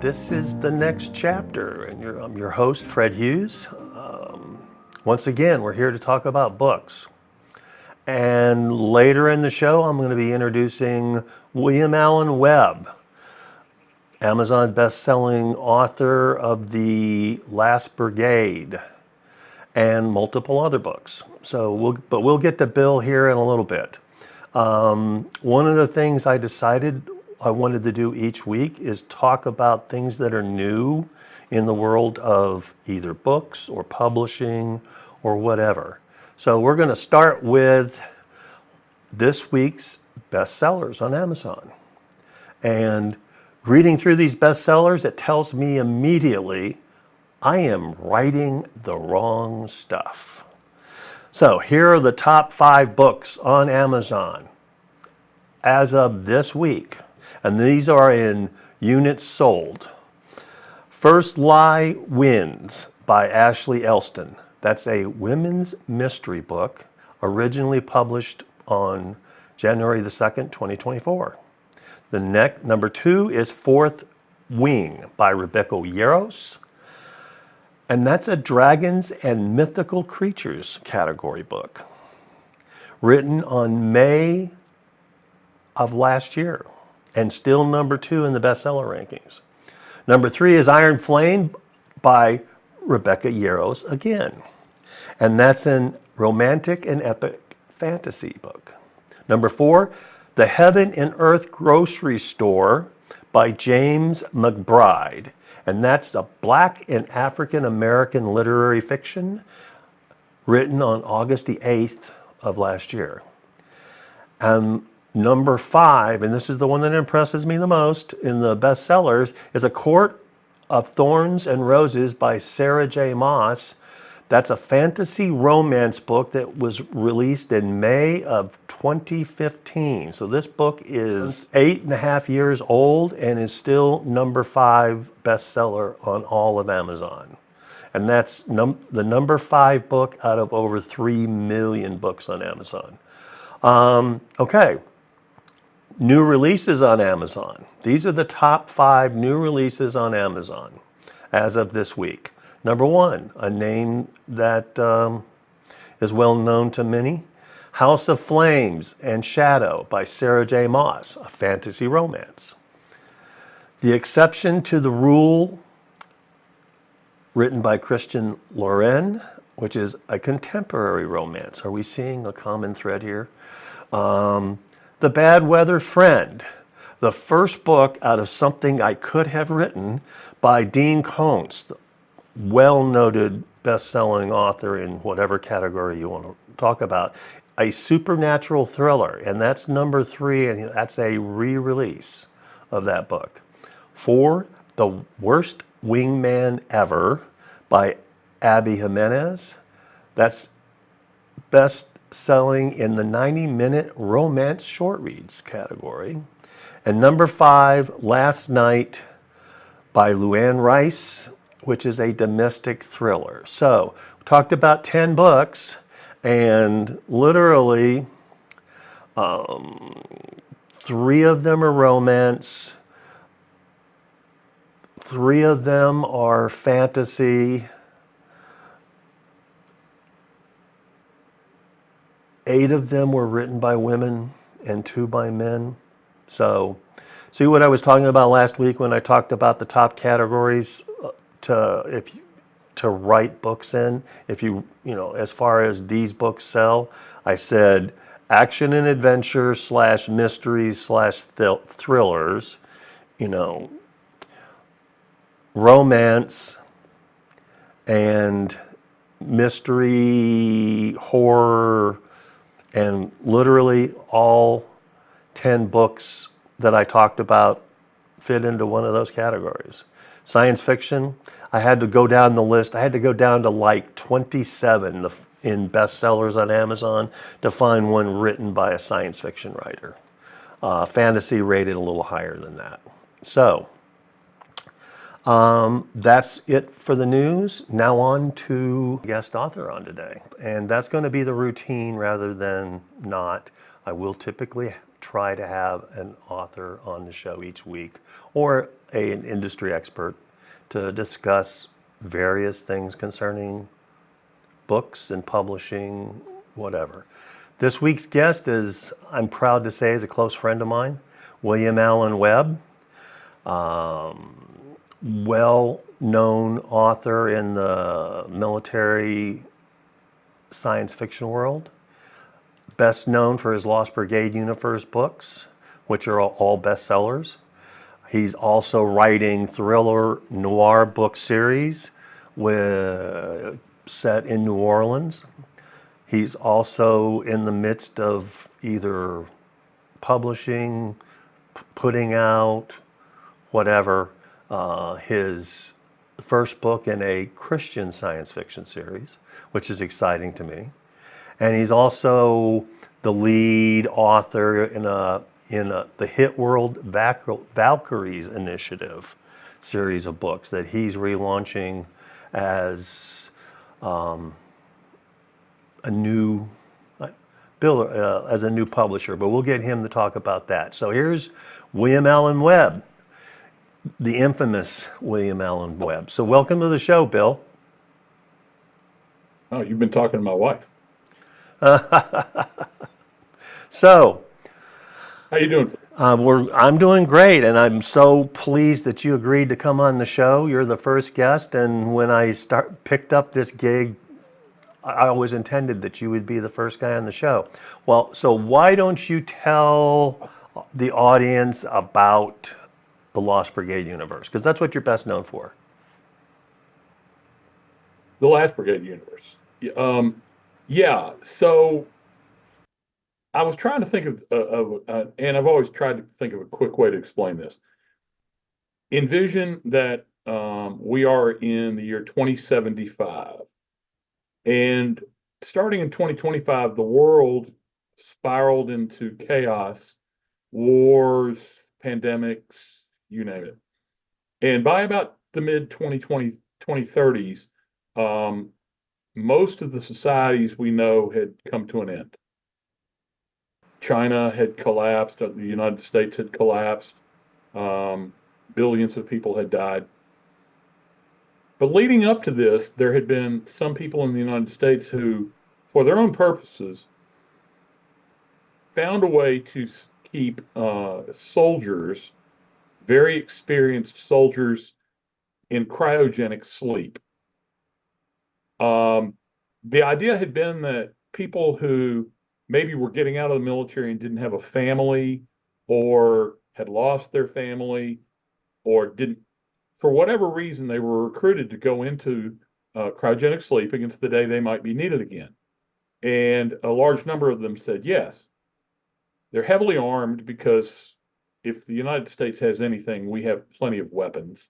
this is the next chapter, and I'm your host, Fred Hughes. Once again, we're here to talk about books. And later in the show, I'm going to be introducing William Alan Webb, Amazon best-selling author of The Last Brigade and multiple other books. But we'll get to Bill here in a little bit. One of the things I decided I wanted to do each week is talk about things that are new in the world of either books or publishing or whatever. So we're going to start with this week's bestsellers on Amazon. And reading through these bestsellers, it tells me immediately I am writing the wrong stuff. So here are the top 5 books on Amazon as of this week. And these are in units sold. First Lie Wins by Ashley Elston. That's a women's mystery book originally published on January the 2nd, 2024. Number 2 is Fourth Wing by Rebecca Yarros. And that's a dragons and mythical creatures category book written on May of last year and still number 2 in the bestseller rankings. Number 3 is Iron Flame by Rebecca Yarros again. And that's a romantic and epic fantasy book. Number 4, The Heaven and Earth Grocery Store by James McBride. And that's a Black and African American literary fiction written on August the 8th of last year. And number 5, and this is the one that impresses me the most in the bestsellers, is A Court of Thorns and Roses by Sarah J. Maas. That's a fantasy romance book that was released in May of 2015. So this book is 8.5 years old and is still number 5 bestseller on all of Amazon. And that's the number 5 book out of over 3 million books on Amazon. Okay. New releases on Amazon. These are the top 5 new releases on Amazon as of this week. Number 1, a name that is well known to many, House of Flames and Shadow by Sarah J. Maas, a fantasy romance. The Exception to the Rule, written by Christian Loren, which is a contemporary romance. Are we seeing a common thread here? The Bad Weather Friend, the first book out of something I could have written by Dean Koontz, well-noted best-selling author in whatever category you want to talk about, a supernatural thriller, and that's number 3, and that's a re-release of that book. 4, The Worst Wingman Ever by Abby Jimenez. That's best-selling in the 90-minute romance short reads category. And number 5, Last Night by Luann Rice, which is a domestic thriller. So, we talked about 10 books, and literally 3 of them are romance, 3 of them are fantasy, 8 of them were written by women and 2 by men. So, see what I was talking about last week when I talked about the top categories to write books in, as far as these books sell, I said action and adventure / mysteries / thrillers, romance and mystery, horror, and literally all 10 books that I talked about fit into one of those categories. Science fiction, I had to go down the list. I had to go down to like 27 in bestsellers on Amazon to find one written by a science fiction writer. Fantasy rated a little higher than that. So that's it for the news. Now on to guest author on today. And that's going to be the routine rather than not. I will typically try to have an author on the show each week or an industry expert to discuss various things concerning books and publishing, whatever. This week's guest is, I'm proud to say, is a close friend of mine, William Alan Webb, well-known author in the military science fiction world, best known for his Lost Brigade Universe books, which are all bestsellers. He's also writing thriller noir book series set in New Orleans. He's also in the midst of either publishing, putting out, whatever, his first book in a Christian science fiction series, which is exciting to me. And he's also the lead author in the Hit World Valkyries Initiative series of books that he's relaunching as a new publisher, but we'll get him to talk about that. So here's William Alan Webb, the infamous William Alan Webb. So welcome to the show, Bill. Oh, you've been talking to my wife. So, how you doing? I'm doing great, and I'm so pleased that you agreed to come on the show. You're the first guest, and when I picked up this gig, I always intended that you would be the first guy on the show. Well, so why don't you tell the audience about the Lost Brigade universe? Because that's what you're best known for. The Last Brigade universe. Yeah. So I was trying to think and I've always tried to think of a quick way to explain this. Envision that we are in the year 2075. And starting in 2025, the world spiraled into chaos, wars, pandemics, you name it. And by about the mid 2030s, most of the societies we know had come to an end. China had collapsed, the United States had collapsed, billions of people had died. But leading up to this, there had been some people in the United States who, for their own purposes, found a way to keep soldiers, very experienced soldiers, in cryogenic sleep. The idea had been that people who maybe were getting out of the military and didn't have a family, or had lost their family, or didn't, for whatever reason, they were recruited to go into cryogenic sleep against the day they might be needed again. And a large number of them said yes. They're heavily armed because if the United States has anything, we have plenty of weapons.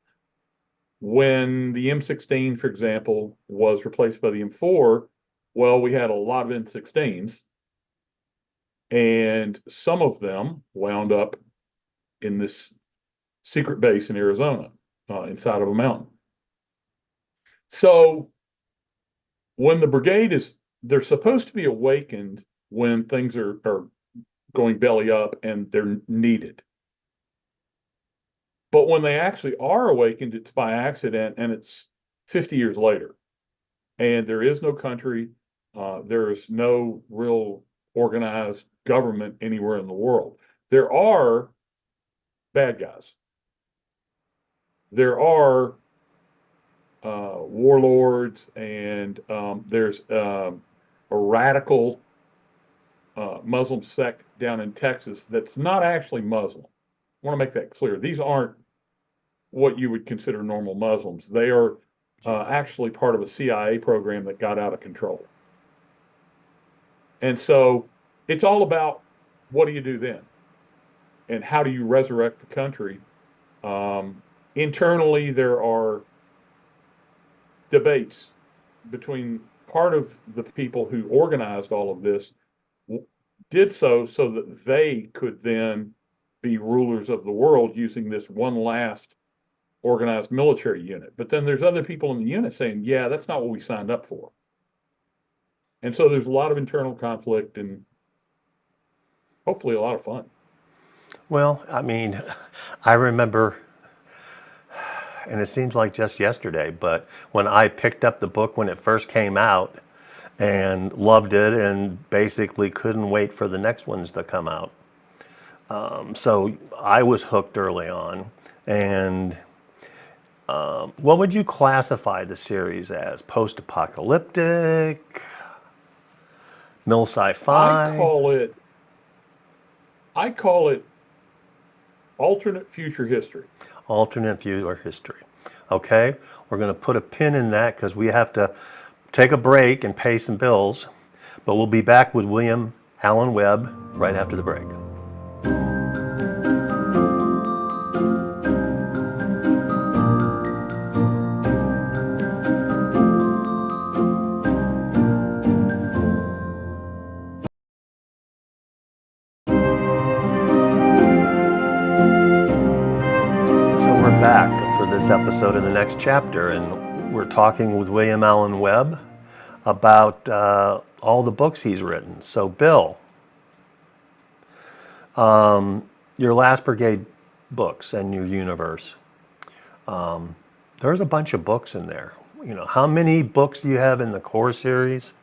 When the M16, for example, was replaced by the M4, well, we had a lot of M16s, and some of them wound up in this secret base in Arizona, inside of a mountain. So when the brigade they're supposed to be awakened when things are going belly up and they're needed. But when they actually are awakened, it's by accident, and it's 50 years later. And there is no country, there is no real organized government anywhere in the world. There are bad guys. There are warlords, and there's a radical Muslim sect down in Texas that's not actually Muslim. I want to make that clear. These aren't what you would consider normal Muslims. They are actually part of a CIA program that got out of control. And so it's all about, what do you do then? And how do you resurrect the country? Internally, there are debates between part of the people who organized all of this did so that they could then be rulers of the world using this one last organized military unit. But then there's other people in the unit saying, yeah, that's not what we signed up for. And so there's a lot of internal conflict and hopefully a lot of fun. Well, I mean, I remember, and it seems like just yesterday, but when I picked up the book when it first came out and loved it and basically couldn't wait for the next ones to come out. So I was hooked early on. And what would you classify the series as? Post-apocalyptic, mill I sci-fi, call it I call it alternate future history. alternate view or history? Okay, we're going to put a pin in that because we have to take a break and pay some bills. But we'll be back with William Alan Webb right after the break. So we're back for this episode in the next chapter, and we're talking with William Alan Webb about all the books he's written. So, Bill, your Last Brigade books and your universe, there's a bunch of books in there. You know, how many books do you have in the core series?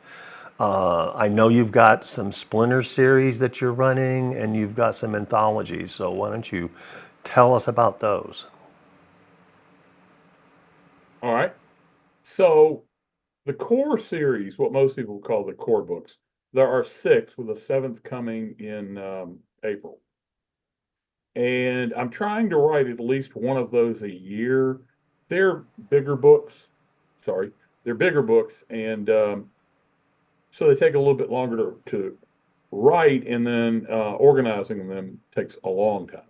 I know you've got some Splinter series that you're running, and you've got some anthologies. So why don't you tell us about those? All right. So the core series, what most people call the core books, there are six, with a seventh coming in April. And I'm trying to write at least one of those a year. They're bigger books. Sorry, they're bigger books, and so they take a little bit longer to write, and then organizing them takes a long time.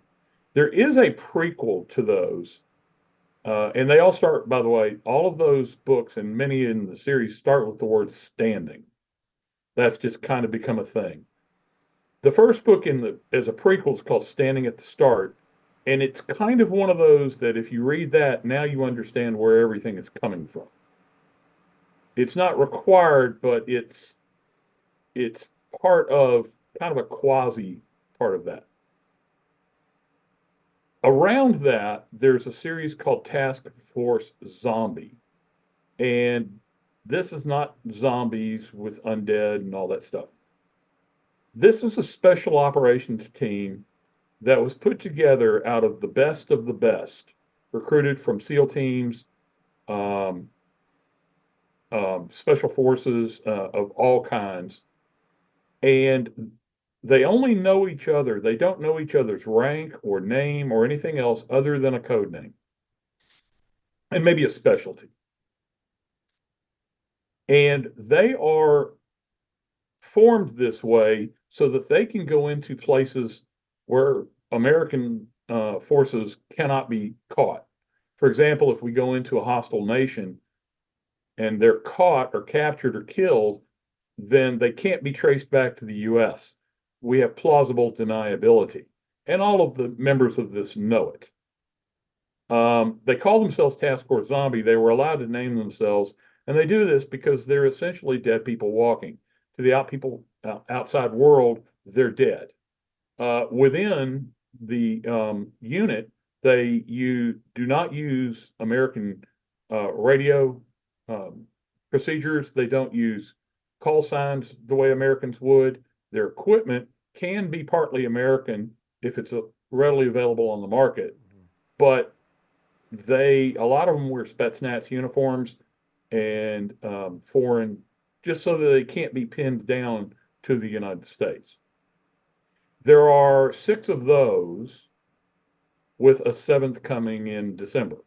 There is a prequel to those, and they all start, by the way, all of those books and many in the series start with the word standing. That's just kind of become a thing. The first book as a prequel is called Standing at the Start, and it's kind of one of those that if you read that, now you understand where everything is coming from. It's not required, but it's part of kind of a quasi part of that. Around that, there's a series called Task Force Zombie. And this is not zombies with undead and all that stuff. This is a special operations team that was put together out of the best, recruited from SEAL teams, um, special forces of all kinds. And they only know each other. They don't know each other's rank or name or anything else other than a code name and maybe a specialty. And they are formed this way so that they can go into places where American forces cannot be caught. For example, if we go into a hostile nation and they're caught or captured or killed, then they can't be traced back to the US. We have plausible deniability. And all of the members of this know it. They call themselves Task Force Zombie. They were allowed to name themselves, and they do this because they're essentially dead people walking. To the outside world, they're dead. Within the unit, do not use American radio procedures. They don't use call signs the way Americans would. Their equipment can be partly American if it's readily available on the market, but a lot of them wear Spetsnaz uniforms and foreign, just so that they can't be pinned down to the United States. There are six of those, with a seventh coming in December.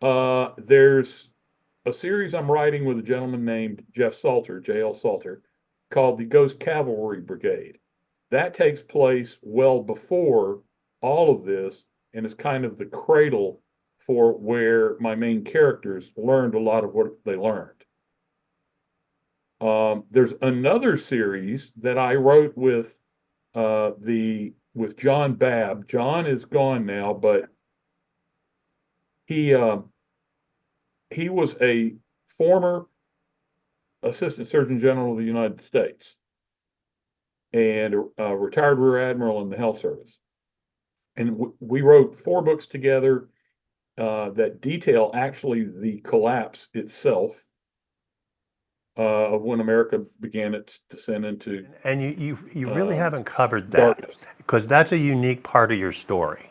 There's a series I'm writing with a gentleman named Jeff Salter, J.L. Salter, called the Ghost Cavalry Brigade. That takes place well before all of this and is kind of the cradle for where my main characters learned a lot of what they learned. There's another series that I wrote with John Babb. John is gone now, but he was a former Assistant Surgeon General of the United States. and a retired rear admiral in the health service. And we wrote 4 books together that detail actually the collapse itself of when America began its descent into And you really haven't covered that, darkness. because that's a unique part of your story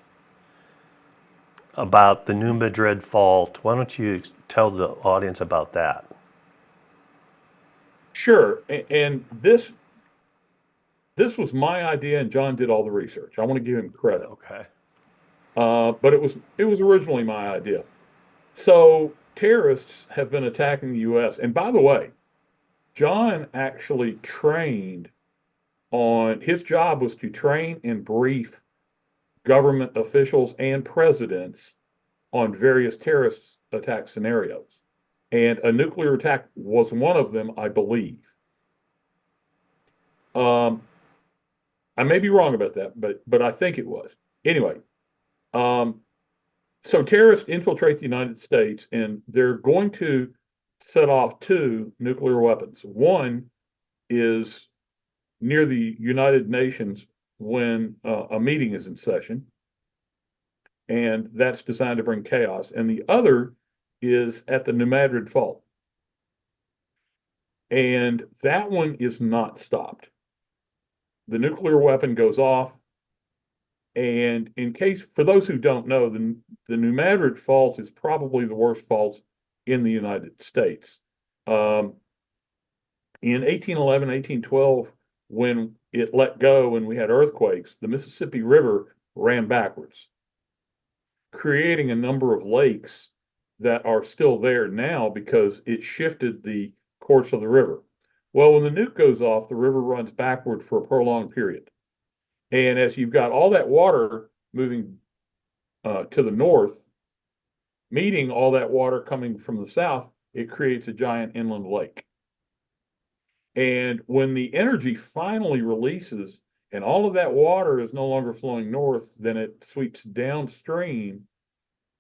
about the New Madrid fault. Why don't you tell the audience about that? Sure, and this was my idea, and John did all the research. I want to give him credit, Okay. but it was originally my idea. So terrorists have been attacking the U.S. And by the way, John actually trained on his job was to train and brief government officials and presidents on various terrorist attack scenarios. And a nuclear attack was one of them, I believe. I may be wrong about that, but I think it was. Anyway, so terrorists infiltrate the United States, and they're going to set off 2 nuclear weapons. One is near the United Nations when a meeting is in session, and that's designed to bring chaos. And the other is at the New Madrid Fault, and that one is not stopped. The nuclear weapon goes off, and in case, for those who don't know, the New Madrid Fault is probably the worst fault in the United States. In 1811, 1812, when it let go and we had earthquakes, the Mississippi River ran backwards, creating a number of lakes that are still there now because it shifted the course of the river. Well, when the nuke goes off, the river runs backward for a prolonged period. And as you've got all that water moving to the north, meeting all that water coming from the south, it creates a giant inland lake. And when the energy finally releases and all of that water is no longer flowing north, then it sweeps downstream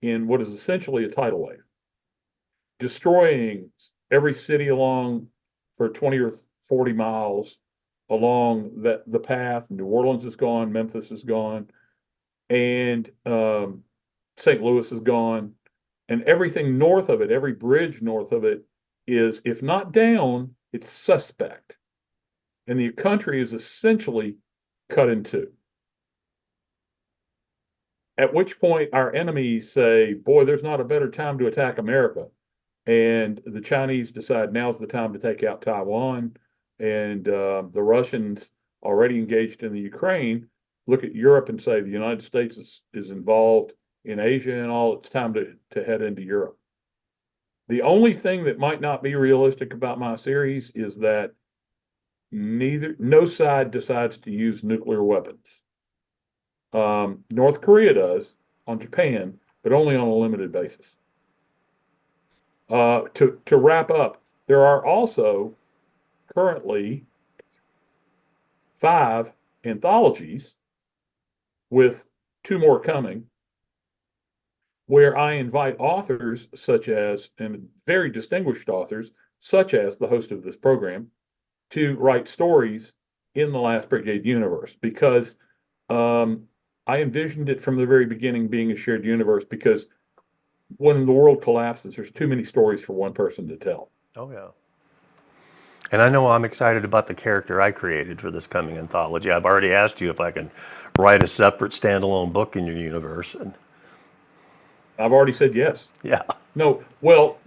in what is essentially a tidal wave, destroying every city along for 20 or 40 miles along the path. New Orleans is gone, Memphis is gone, and St. Louis is gone, and everything north of it, every bridge north of it is, if not down, it's suspect. And the country is essentially cut in 2. At which point our enemies say, boy, there's not a better time to attack America. And the Chinese decide now's the time to take out Taiwan. And the Russians, already engaged in the Ukraine, look at Europe and say the United States is involved in Asia and all. It's time to head into Europe. The only thing that might not be realistic about my series is that no side decides to use nuclear weapons. North Korea does on Japan, but only on a limited basis. To wrap up, there are also currently 5 anthologies, with 2 more coming, where I invite authors such as, and very distinguished authors, such as the host of this program, to write stories in the Last Brigade universe, because I envisioned it from the very beginning being a shared universe, because when the world collapses, there's too many stories for one person to tell. Oh, yeah. And I know I'm excited about the character I created for this coming anthology. I've already asked you if I can write a separate standalone book in your universe. And I've already said yes. yeah. No, well,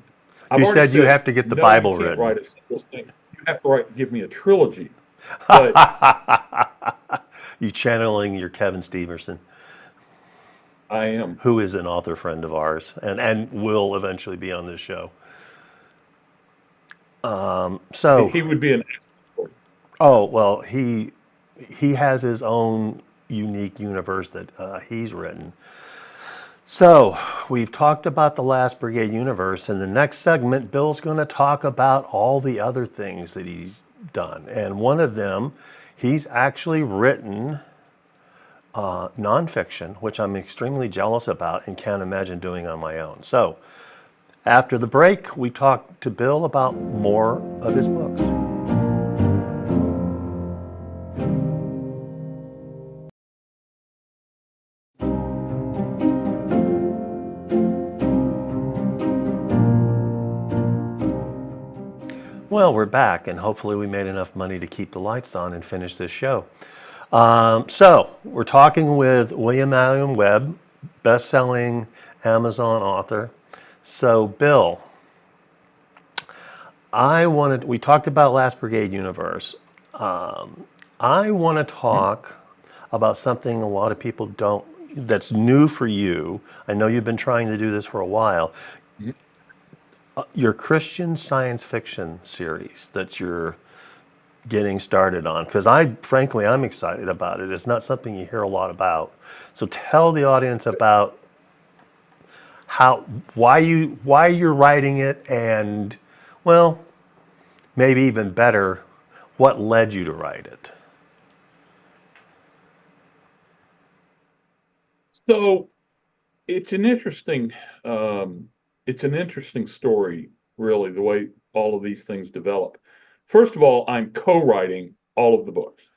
You said you have to get the Bible you can't written. write a single thing. You have to give me a trilogy. But You channeling your Kevin Stevenson, I am. who is an author friend of ours and will eventually be on this show. So He would be an oh, well, he has his own unique universe that he's written. So we've talked about the Last Brigade universe. In the next segment, Bill's going to talk about all the other things that he's done. And one of them, he's actually written nonfiction, which I'm extremely jealous about and can't imagine doing on my own. So after the break, we talk to Bill about more of his books. Well, we're back, and hopefully we made enough money to keep the lights on and finish this show. So we're talking with William Alan Webb, best-selling Amazon author. So, Bill, we talked about Last Brigade Universe. I want to talk about something a lot of people don't, that's new for you. I know you've been trying to do this for a while. Mhm. Your Christian science fiction series that you're getting started on, because frankly, I'm excited about it. It's not something you hear a lot about. So tell the audience about why you're writing it, and, well, maybe even better, what led you to write it. So it's an interesting, it's an interesting story, really, the way all of these things develop. First of all, I'm co-writing all of the books,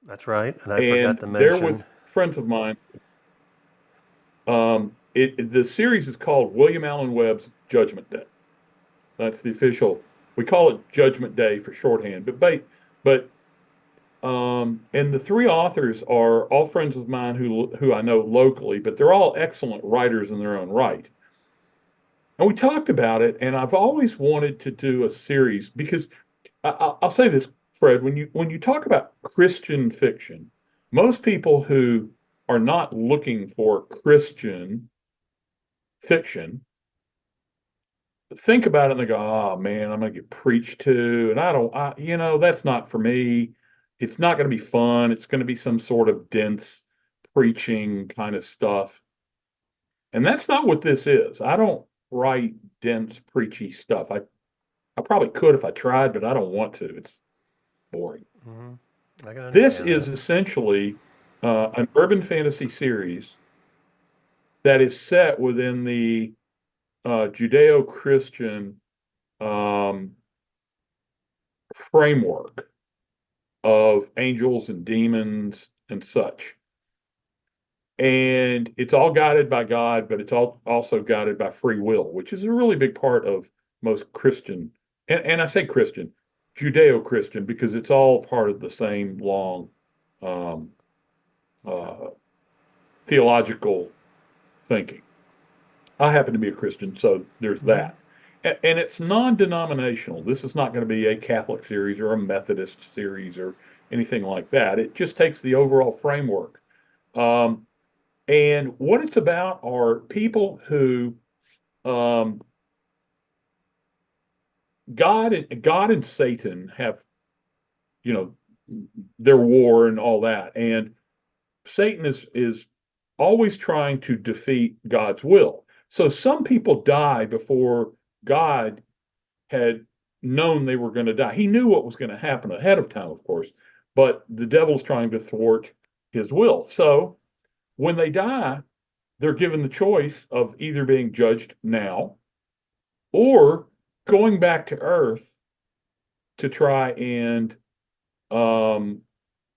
That's right, and I forgot and to they're mention. with friends of mine. The series is called William Allen Webb's Judgment Day. That's the official. We call it Judgment Day for shorthand, but and the three authors are all friends of mine who I know locally, but they're all excellent writers in their own right. And we talked about it, and I've always wanted to do a series because I'll say this, Fred, when you talk about Christian fiction, most people who are not looking for Christian fiction think about it and they go, "Oh man, I'm gonna get preached to," and that's not for me. It's not going to be fun. It's going to be some sort of dense preaching kind of stuff. And that's not what this is. I don't write dense, preachy stuff. I probably could if I tried, but I don't want to. It's boring. Hmm. I can This understand is that. essentially an urban fantasy series that is set within the Judeo-Christian um, framework of angels and demons and such. And it's all guided by God, but it's all also guided by free will, which is a really big part of most Christian, and I say Christian, Judeo-Christian, because it's all part of the same long um, Okay. uh, theological thinking. I happen to be a Christian, so there's Hmm. that. And it's non-denominational. This is not going to be a Catholic series or a Methodist series or anything like that. It just takes the overall framework. Um, and what it's about are people who um, God and Satan have, you know, their war and all that. And Satan is always trying to defeat God's will. So some people die before God had known they were going to die. He knew what was going to happen ahead of time, of course, but the devil's trying to thwart his will. So when they die, they're given the choice of either being judged now or going back to Earth to try and um,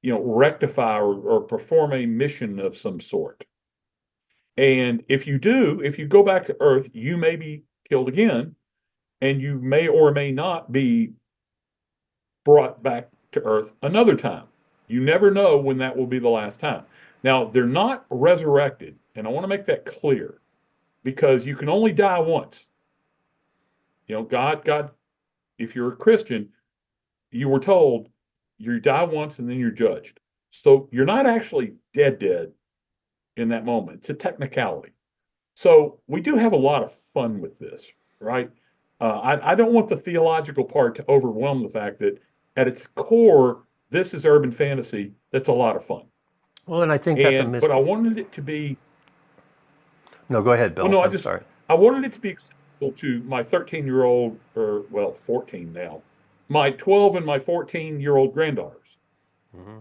rectify or perform a mission of some sort. And if you go back to Earth, you may be killed again, and you may or may not be brought back to Earth another time. You never know when that will be the last time. Now, they're not resurrected, and I want to make that clear because you can only die once. God, if you're a Christian, you were told you die once and then you're judged. So you're not actually dead in that moment. It's a technicality. So we do have a lot of fun with this, right? I don't want the theological part to overwhelm the fact that at its core, this is urban fantasy. That's a lot of fun. Well, and I think that's a And mis. but I wanted it to be, No, go ahead, well, Bill. no, I'm sorry. I wanted it to be accessible to my 13-year-old, or well, 14 now, my 12 and my 14-year-old granddaughters. Hmm.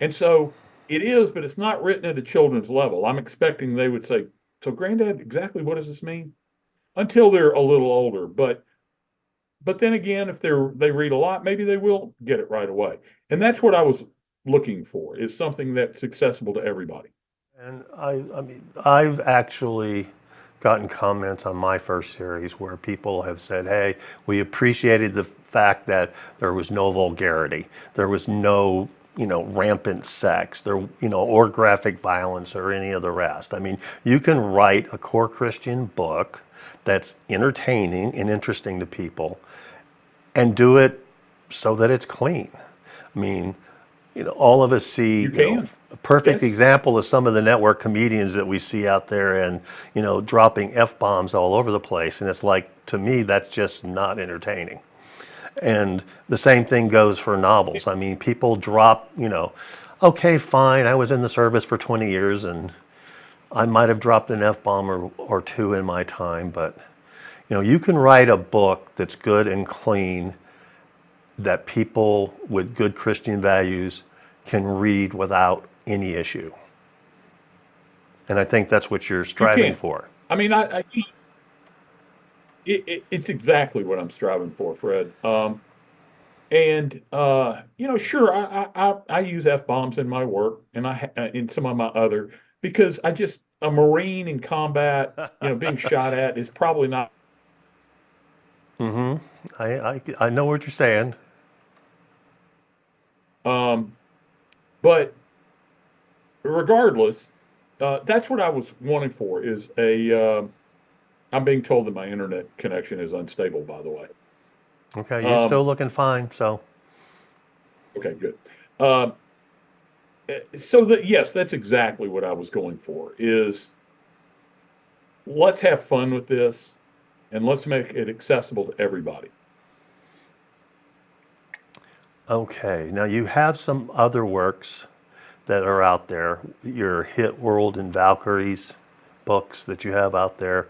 And so it is, but it's not written at a children's level. I'm expecting they would say, "So, Granddad, exactly what does this mean?" Until they're a little older. But then again, if they read a lot, maybe they will get it right away. And that's what I was looking for, is something that's accessible to everybody. And I mean, I've actually gotten comments on my first series where people have said, "Hey, we appreciated the fact that there was no vulgarity, there was no, rampant sex, or graphic violence or any of the rest. I mean, you can write a core Christian book that's entertaining and interesting to people and do it so that it's clean. I mean, all of us see, You can. a perfect Yes. example of some of the network comedians that we see out there and, dropping F-bombs all over the place. And it's like, to me, that's just not entertaining. And the same thing goes for novels. I mean, people drop, okay, fine, I was in the service for 20 years and I might have dropped an F-bomb or two in my time, but, you can write a book that's good and clean that people with good Christian values can read without any issue. And I think that's what you're You striving can. for. I mean, it's exactly what I'm striving for, Fred. And sure, I use F bombs in my work, and in some of my other, because a Marine in combat, being shot at is probably not. I know what you're saying. Um, but regardless, that's what I was wanting for. I'm being told that my internet connection is unstable, by the way. Okay, you're still Um, looking fine. So, okay, good. Um, so that yes, that's exactly what I was going for. Is let's have fun with this and let's make it accessible to everybody. okay, now you have some other works that are out there. Your Hit World and Valkyries books that you have out there.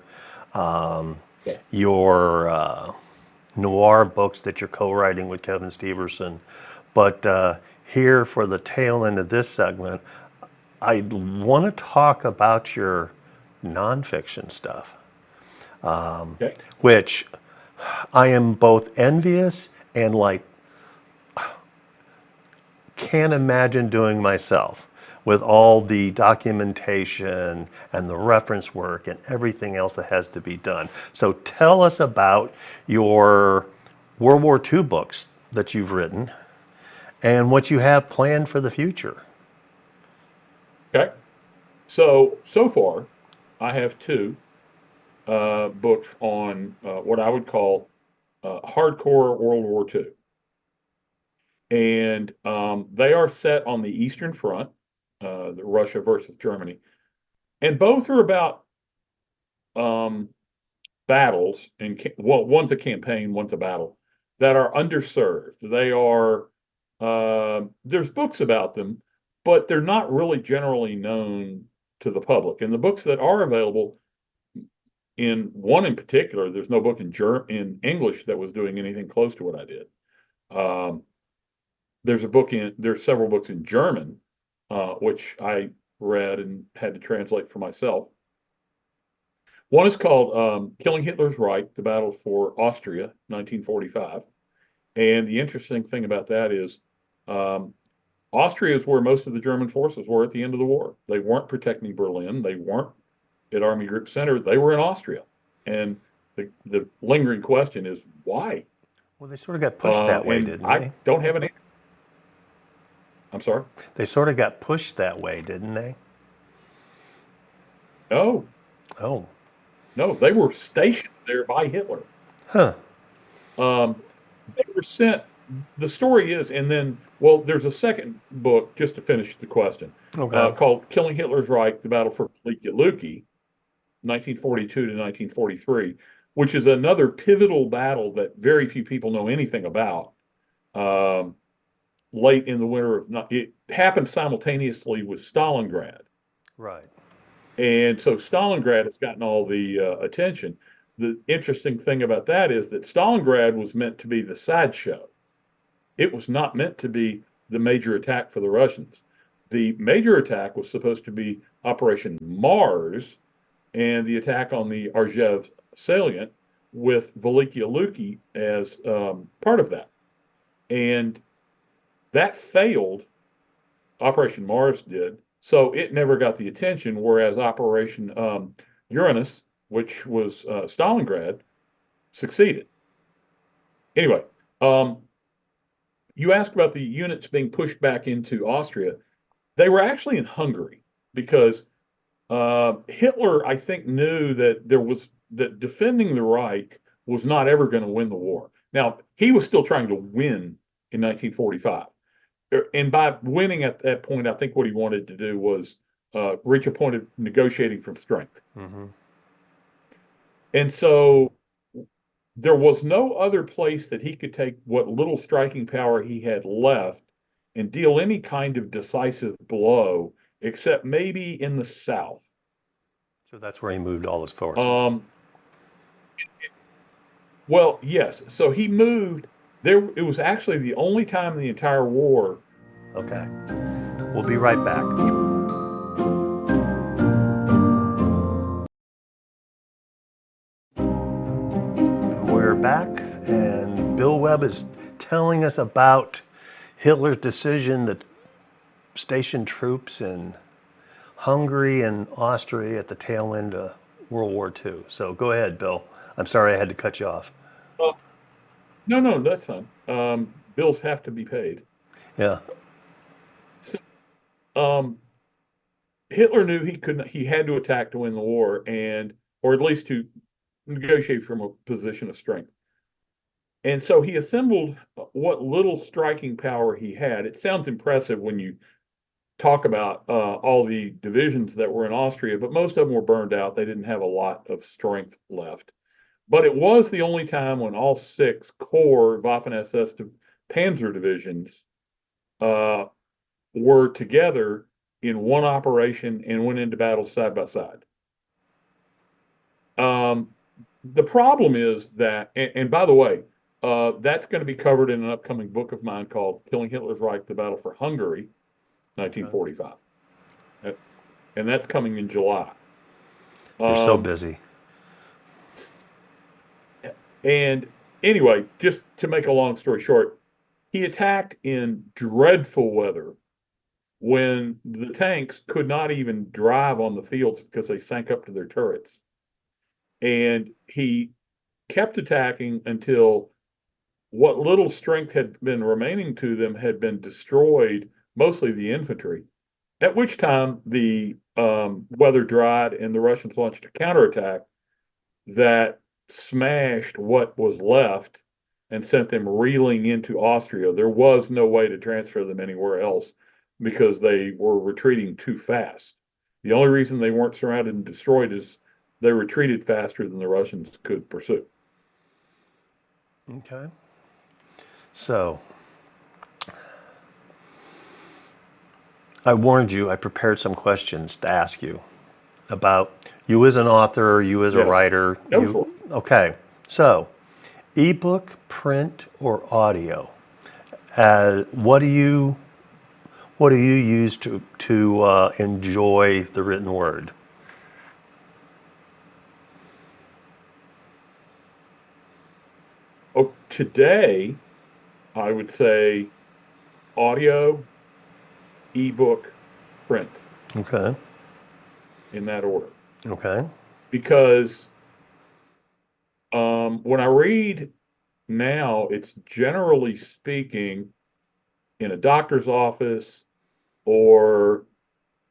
Yes. Your noir books that you're co-writing with Kevin Steverson. But here for the tail end of this segment, I want to talk about your nonfiction stuff, Okay. which I am both envious and like can't imagine doing myself with all the documentation and the reference work and everything else that has to be done. So tell us about your World War II books that you've written and what you have planned for the future. Okay. So far, I have two books on what I would call hardcore World War II, and they are set on the Eastern Front, the Russia versus Germany, and both are about um, battles, and well, one's a campaign, one's a battle that are underserved. They are there's books about them, but they're not really generally known to the public. And the books that are available, in one in particular, there's no book in English that was doing anything close to what I did. Um, there's several books in German, which I read and had to translate for myself. One is called Killing Hitler's Reich, the Battle for Austria, 1945. And the interesting thing about that is um, Austria is where most of the German forces were at the end of the war. They weren't protecting Berlin. They weren't at Army Group Center. They were in Austria. And the lingering question is why? Well, they sort of got pushed that way, And didn't I they? don't have an answer. I'm sorry. They sort of got pushed that way, didn't they? No, Oh, no, they were stationed there by Hitler. huh. Um, they were sent. The story is, and then, well, there's a second book just to finish the question Okay. called Killing Hitler's Reich, the Battle for Luki, 1942 to 1943, which is another pivotal battle that very few people know anything about. Um, Late in the winter it happened simultaneously with Stalingrad. Right. And so Stalingrad has gotten all the attention. The interesting thing about that is that Stalingrad was meant to be the sideshow. It was not meant to be the major attack for the Russians. The major attack was supposed to be Operation Mars and the attack on the Arjev salient with Veliky Luki as part of that. And that failed. Operation Mars did. So it never got the attention, whereas Operation Uranus, which was Stalingrad, succeeded. Anyway, Um, you asked about the units being pushed back into Austria. They were actually in Hungary because Hitler, I think, knew that defending the Reich was not ever going to win the war. Now, he was still trying to win in 1945. And by winning at that point, I think what he wanted to do was reach a point of negotiating from strength. Mm-hmm. And so there was no other place that he could take what little striking power he had left and deal any kind of decisive blow, except maybe in the South. So that's where he moved all his forces. Um, well, yes. So he moved there. It was actually the only time in the entire war. Okay. We'll be right back. We're back, and Bill Webb is telling us about Hitler's decision to station troops in Hungary and Austria at the tail end of World War II. So go ahead, Bill. I'm sorry I had to cut you off. Uh, no, no, that's fine. Bills have to be paid. Yeah. So, um, Hitler knew he had to attack to win the war, or at least to negotiate from a position of strength. And so he assembled what little striking power he had. It sounds impressive when you talk about all the divisions that were in Austria, but most of them were burned out. They didn't have a lot of strength left. But it was the only time when all 6 core Waffen-SS Panzer divisions were together in one operation and went into battle side by side. The problem is that, and by the way, that's going to be covered in an upcoming book of mine called Killing Hitler's Reich, The Battle for Hungary, 1945. And that's coming in July. You're so busy. And anyway, just to make a long story short, he attacked in dreadful weather when the tanks could not even drive on the fields because they sank up to their turrets. And he kept attacking until what little strength had been remaining to them had been destroyed, mostly the infantry, at which time the weather dried and the Russians launched a counterattack that smashed what was left and sent them reeling into Austria. There was no way to transfer them anywhere else because they were retreating too fast. The only reason they weren't surrounded and destroyed is they retreated faster than the Russians could pursue. Okay. So, I warned you, I prepared some questions to ask you about you as an author, you as a writer. Okay. So, ebook, print, or audio? What do you use to enjoy the written word? Oh, today, I would say audio, ebook, print, Okay. in that order. Okay. Because when I read now, it's generally speaking in a doctor's office or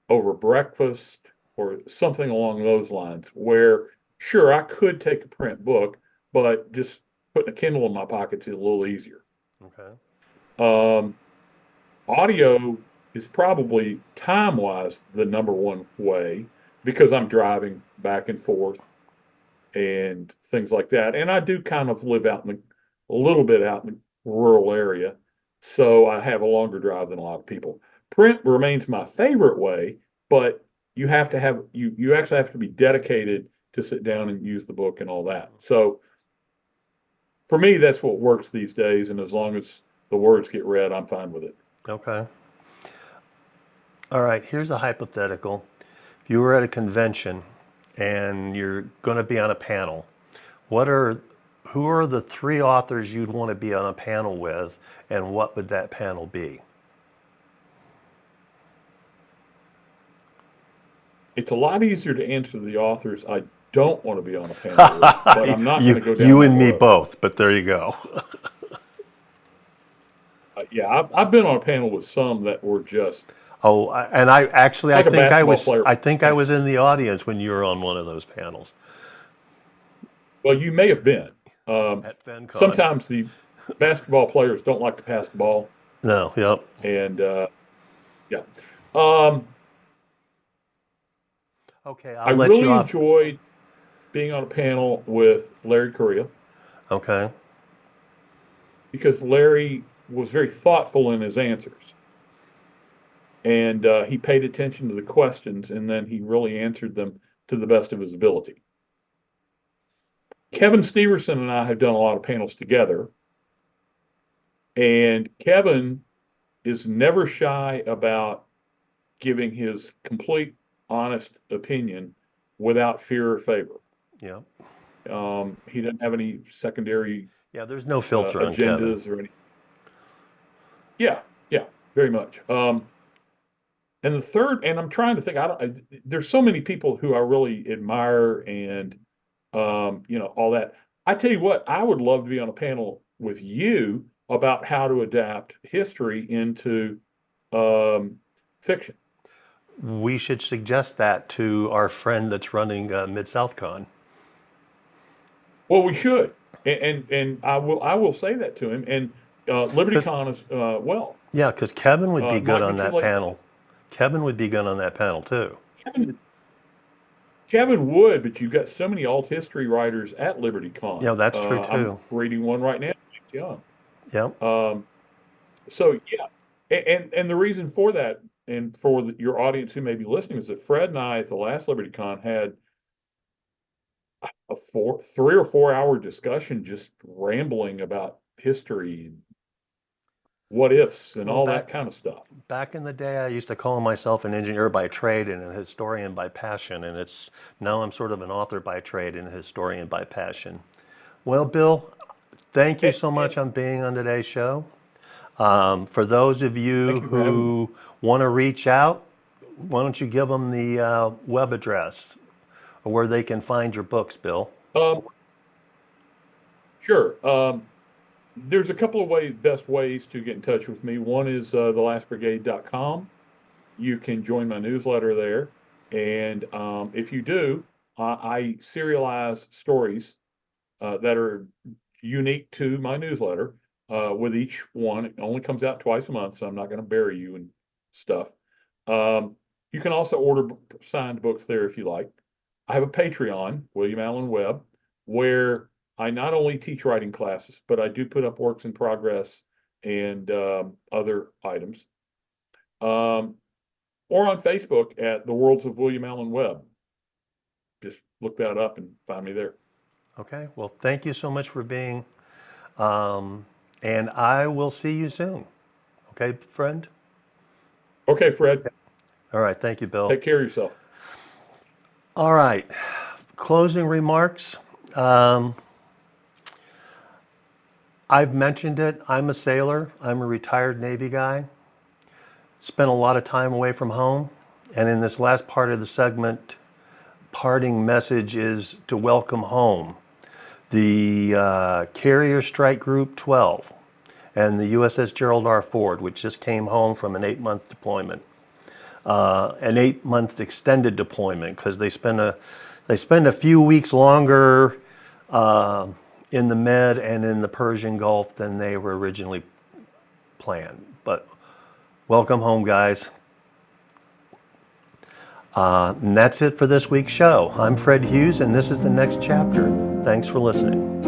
over breakfast or something along those lines, where sure, I could take a print book, but just putting a Kindle in my pocket is a little easier. Okay. Audio is probably time-wise the number one way because I'm driving back and forth and things like that. And I do kind of live a little bit out in the rural area, so I have a longer drive than a lot of people. Print remains my favorite way, but you actually have to be dedicated to sit down and use the book and all that. So for me, that's what works these days, and as long as the words get read, I'm fine with it. Okay. All right, here's a hypothetical. If you were at a convention and you're going to be on a panel, who are the 3 authors you'd want to be on a panel with, and what would that panel be? It's a lot easier to answer the authors I don't want to be on a panel with, but I'm not going to go down You that and me road. both, but there you go. Yeah, I've been on a panel with some that were just Oh, and I actually, like a basketball player. I think I was in the audience when you were on one of those panels Well, you may have been. Um, at FenCon. sometimes the basketball players don't like to pass the ball, No, yep. and yeah. Um, Okay, I I'll let you really off. enjoyed being on a panel with Larry Correia Okay. because Larry was very thoughtful in his answers, and he paid attention to the questions, and then he really answered them to the best of his ability. Kevin Steverson and I have done a lot of panels together, and Kevin is never shy about giving his complete, honest opinion without fear or favor. Yep. He doesn't have any secondary Yeah, there's no filter on Kevin. agendas or anything. Yeah, yeah, very much. And the third, and I'm trying to think. There's so many people who I really admire, and all that. I tell you what, I would love to be on a panel with you about how to adapt history into fiction. We should suggest that to our friend that's running Mid-South Con. Well, we should, and I will say that to him. And Because LibertyCon is yeah, because Kevin would be it good might be on too that late. panel. Kevin would be good on that panel too. Kevin, Kevin would, but you've got so many alt history writers at LibertyCon. Yeah, that's true I'm too. reading one right now. Young. Yep. So yeah, and the reason for that, and for your audience who may be listening, is that Fred and I at the last LibertyCon had a 3 or 4 hour discussion just rambling about history and what ifs and Well, all that kind of stuff. back in the day, I used to call myself an engineer by trade and a historian by passion, and it's now I'm sort of an author by trade and a historian by passion. Well, Bill, thank you so much on being on today's show. For those of you Thank you for having me. who want to reach out, why don't you give them the web address or where they can find your books, Bill? Um, sure. There's a couple of best ways to get in touch with me. One is thelastbrigade.com. You can join my newsletter there. And if you do, I serialize stories that are unique to my newsletter with each one. It only comes out twice a month, so I'm not going to bury you and stuff. You can also order signed books there if you like. I have a Patreon, William Alan Webb, where I not only teach writing classes, but I do put up works in progress and other items. Or on Facebook at The Worlds of William Alan Webb. Just look that up and find me there. Okay. Well, thank you so much for being, and I will see you soon. Okay, friend? Okay, Fred, All right. Thank you, Bill. take care of yourself. All right. Closing remarks. Um, I've mentioned it. I'm a sailor. I'm a retired Navy guy. Spent a lot of time away from home. And in this last part of the segment, parting message is to welcome home the Carrier Strike Group 12 and the USS Gerald R. Ford, which just came home from an 8-month deployment. An 8-month extended deployment because they spend a few weeks longer in the Med and in the Persian Gulf than they were originally planned. But welcome home, guys. And that's it for this week's show. I'm Fred Hughes, and this is the next chapter. Thanks for listening.